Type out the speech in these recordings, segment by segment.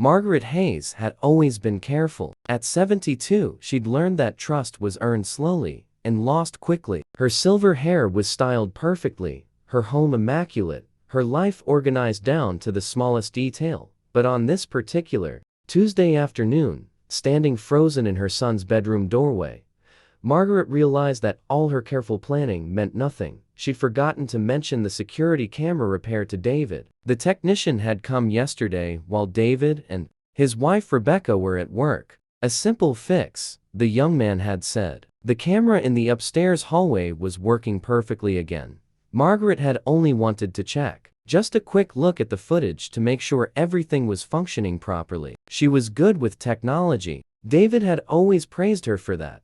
Margaret Hayes had always been careful. At 72, she'd learned that trust was earned slowly and lost quickly. Her silver hair was styled perfectly, her home immaculate, her life organized down to the smallest detail. But on this particular Tuesday afternoon, standing frozen in her son's bedroom doorway, Margaret realized that all her careful planning meant nothing. She'd forgotten to mention the security camera repair to David. The technician had come yesterday while David and his wife Rebecca were at work. A simple fix, the young man had said. The camera in the upstairs hallway was working perfectly again. Margaret had only wanted to check. Just a quick look at the footage to make sure everything was functioning properly. She was good with technology. David had always praised her for that.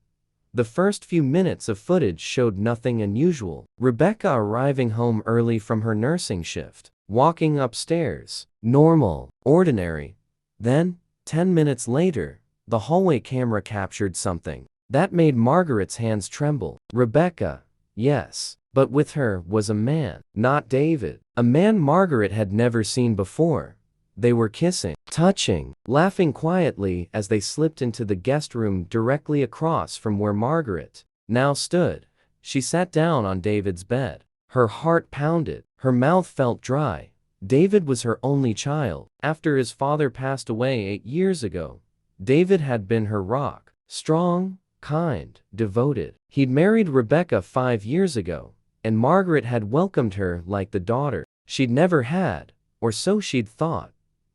The first few minutes of footage showed nothing unusual. Rebecca arriving home early from her nursing shift, walking upstairs, normal, ordinary. Then, 10 minutes later, the hallway camera captured something that made Margaret's hands tremble. Rebecca, yes, but with her was a man, not David, a man Margaret had never seen before. They were kissing, touching, laughing quietly as they slipped into the guest room directly across from where Margaret now stood. She sat down on David's bed. Her heart pounded. Her mouth felt dry. David was her only child. After his father passed away 8 years ago, David had been her rock. Strong, kind, devoted. He'd married Rebecca 5 years ago, and Margaret had welcomed her like the daughter she'd never had, or so she'd thought.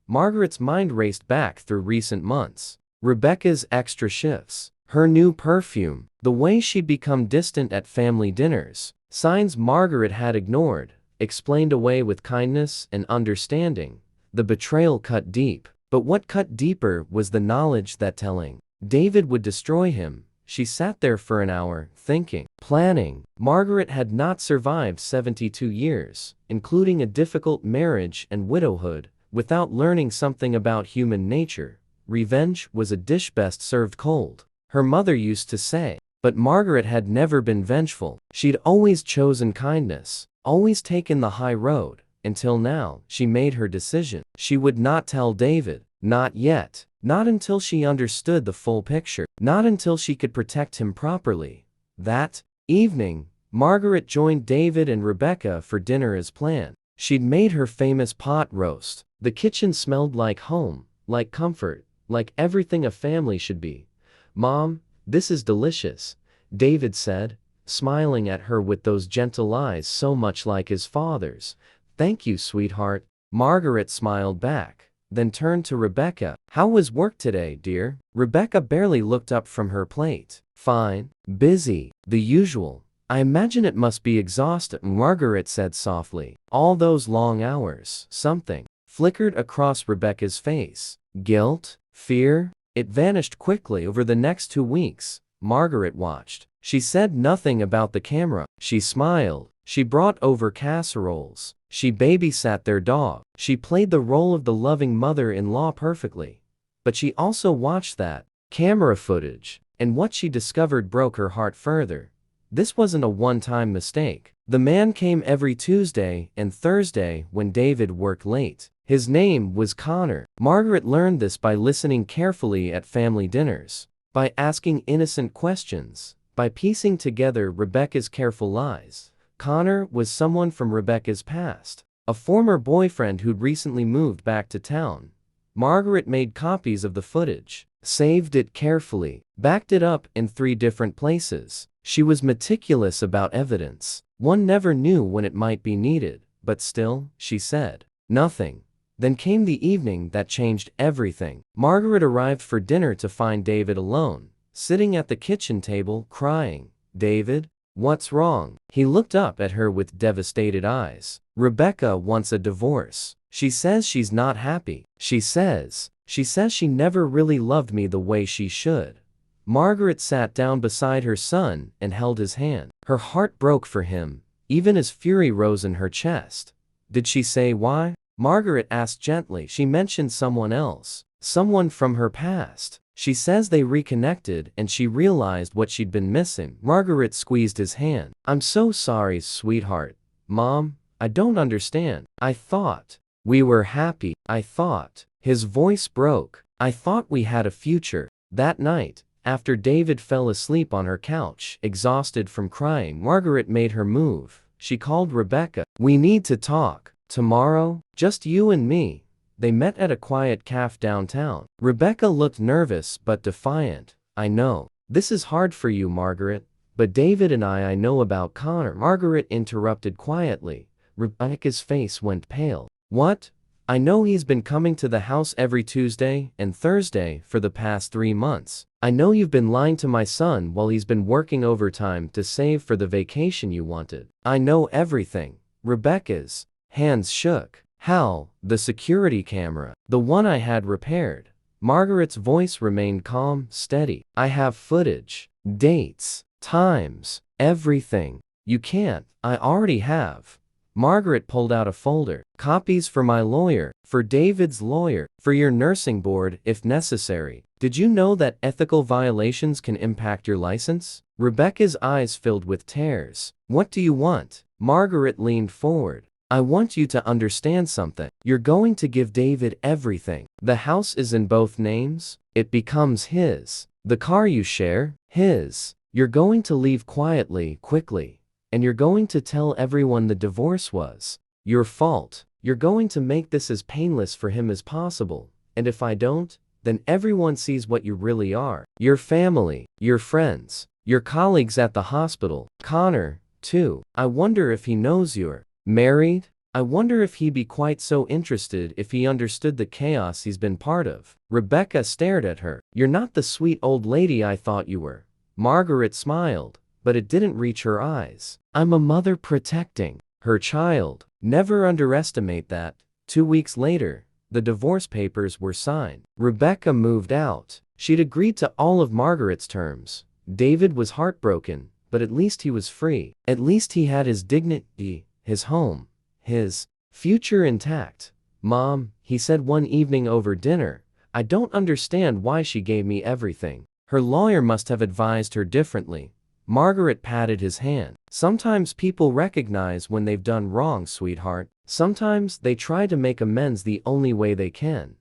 Margaret's mind raced back through recent months. Rebecca's extra shifts, her new perfume, the way she'd become distant at family dinners, signs Margaret had ignored, explained away with kindness and understanding. The betrayal cut deep. But what cut deeper was the knowledge that telling David would destroy him. She sat there for an hour, thinking, planning. Margaret had not survived 72 years, including a difficult marriage and widowhood, without learning something about human nature. Revenge was a dish best served cold, her mother used to say. But Margaret had never been vengeful. She'd always chosen kindness, always taken the high road, until now. She made her decision. She would not tell David, not yet, not until she understood the full picture, not until she could protect him properly. That evening, Margaret joined David and Rebecca for dinner as planned. She'd made her famous pot roast. The kitchen smelled like home, like comfort, like everything a family should be. "Mom, this is delicious," David said, smiling at her with those gentle eyes so much like his father's. "Thank you, sweetheart." Margaret smiled back, then turned to Rebecca. "How was work today, dear?" Rebecca barely looked up from her plate. "Fine. Busy. The usual. I imagine it must be exhausting," Margaret said softly. "All those long hours." Something flickered across Rebecca's face. Guilt? Fear? It vanished quickly. Over the next 2 weeks, Margaret watched. She said nothing about the camera. She smiled. She brought over casseroles. She babysat their dog. She played the role of the loving mother-in-law perfectly. But she also watched that camera footage, and what she discovered broke her heart further. This wasn't a one-time mistake. The man came every Tuesday and Thursday when David worked late. His name was Connor. Margaret learned this by listening carefully at family dinners, by asking innocent questions, by piecing together Rebecca's careful lies. Connor was someone from Rebecca's past, a former boyfriend who'd recently moved back to town. Margaret made copies of the footage, saved it carefully, backed it up in 3 different places. She was meticulous about evidence. One never knew when it might be needed, but still, she said nothing. Then came the evening that changed everything. Margaret arrived for dinner to find David alone, sitting at the kitchen table, crying. "David, what's wrong?" He looked up at her with devastated eyes. "Rebecca wants a divorce. She says she's not happy. She says she never really loved me the way she should." Margaret sat down beside her son and held his hand. Her heart broke for him, even as fury rose in her chest. "Did she say why?" Margaret asked gently. "She mentioned someone else, someone from her past. She says they reconnected and she realized what she'd been missing." Margaret squeezed his hand. "I'm so sorry, sweetheart. Mom, I don't understand. I thought we were happy. I thought His voice broke. I thought we had a future. That night, after David fell asleep on her couch, exhausted from crying, Margaret made her move. She called Rebecca. We need to talk. Tomorrow? Just you and me. They met at a quiet cafe downtown. Rebecca looked nervous but defiant. I know. This is hard for you, Margaret. But David and I know about Connor. Margaret interrupted quietly. Rebecca's face went pale. What? I know he's been coming to the house every Tuesday and Thursday for the past 3 months. I know you've been lying to my son while he's been working overtime to save for the vacation you wanted. I know everything. Rebecca's hands shook. How? The security camera. The one I had repaired. Margaret's voice remained calm, steady. I have footage. Dates. Times. Everything. You can't. I already have. Margaret pulled out a folder. Copies for my lawyer, for David's lawyer, for your nursing board if necessary. Did you know that ethical violations can impact your license? Rebecca's eyes filled with tears. What do you want? Margaret leaned forward. I want you to understand something. You're going to give David everything. The house is in both names. It becomes his. The car you share, his. You're going to leave quietly, quickly. And you're going to tell everyone the divorce was your fault. You're going to make this as painless for him as possible. And if I don't, then everyone sees what you really are. Your family, your friends, your colleagues at the hospital. Connor, too. I wonder if he knows you're married? I wonder if he'd be quite so interested if he understood the chaos he's been part of. Rebecca stared at her. You're not the sweet old lady I thought you were. Margaret smiled, but it didn't reach her eyes. I'm a mother protecting her child. Never underestimate that. 2 weeks later, the divorce papers were signed. Rebecca moved out. She'd agreed to all of Margaret's terms. David was heartbroken, but at least he was free. At least he had his dignity, his home, his future intact. Mom, he said one evening over dinner, I don't understand why she gave me everything. Her lawyer must have advised her differently. Margaret patted his hand. Sometimes people recognize when they've done wrong, sweetheart. Sometimes they try to make amends the only way they can.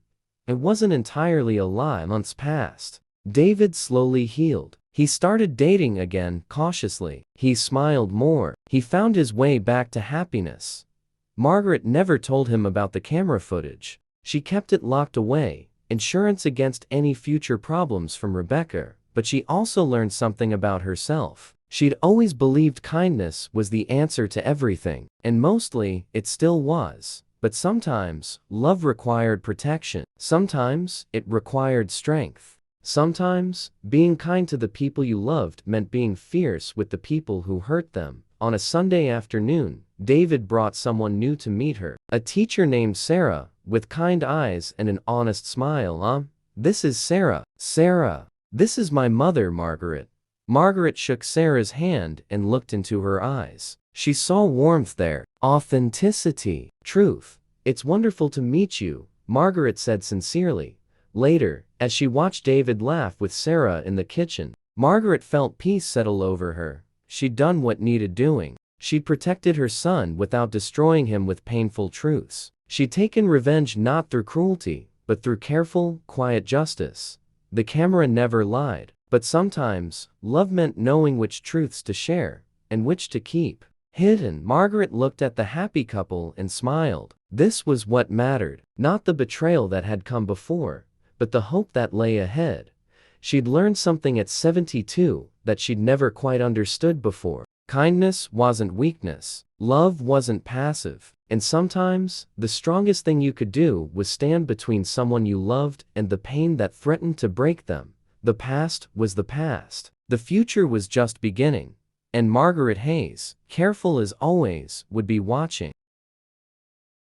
It wasn't entirely a lie. Months passed. David slowly healed. He started dating again, cautiously. He smiled more. He found his way back to happiness. Margaret never told him about the camera footage. She kept it locked away, insurance against any future problems from Rebecca. But she also learned something about herself. She'd always believed kindness was the answer to everything, and mostly, it still was. But sometimes, love required protection. Sometimes, it required strength. Sometimes, being kind to the people you loved meant being fierce with the people who hurt them. On a Sunday afternoon, David brought someone new to meet her. A teacher named Sarah, with kind eyes and an honest smile. This is Sarah. Sarah. This is my mother, Margaret. Margaret shook Sarah's hand and looked into her eyes. She saw warmth there, authenticity, truth. It's wonderful to meet you, Margaret said sincerely. Later, as she watched David laugh with Sarah in the kitchen, Margaret felt peace settle over her. She'd done what needed doing. She'd protected her son without destroying him with painful truths. She'd taken revenge not through cruelty, but through careful, quiet justice. The camera never lied, but sometimes, love meant knowing which truths to share, and which to keep hidden. Margaret looked at the happy couple and smiled. This was what mattered, not the betrayal that had come before, but the hope that lay ahead. She'd learned something at 72 that she'd never quite understood before. Kindness wasn't weakness. Love wasn't passive. And sometimes, the strongest thing you could do was stand between someone you loved and the pain that threatened to break them. The past was the past. The future was just beginning. And Margaret Hayes, careful as always, would be watching.